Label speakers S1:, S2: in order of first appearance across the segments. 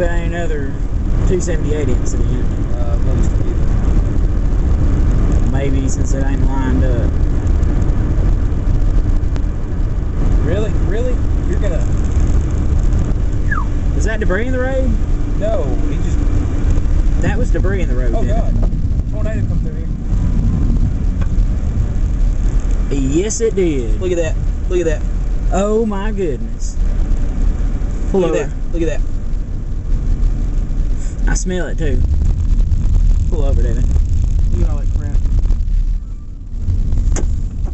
S1: about another 278 incident.
S2: Most either.
S1: Maybe since it ain't lined up.
S2: Really? Really? You're gonna...
S1: Was that debris in the road?
S2: No, he just...
S1: That was debris in the road.
S2: Oh God! Tornado come through here.
S1: Yes, it did.
S2: Look at that! Look at that!
S1: Oh my goodness! Pull
S2: Look
S1: over.
S2: at that! Look at that!
S1: I smell it too. Pull over, David.
S2: You know that crap.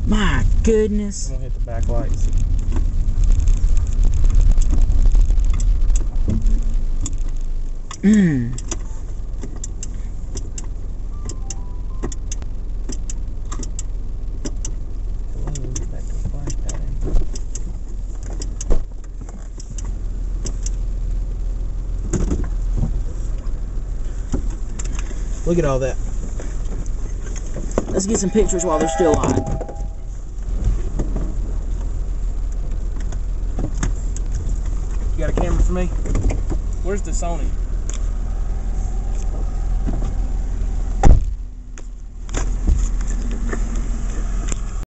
S1: My goodness!
S2: I'm gonna hit the back lights. Look at all that.
S1: Let's get some pictures while they're still on.
S2: You got a camera for me? Where's the Sony?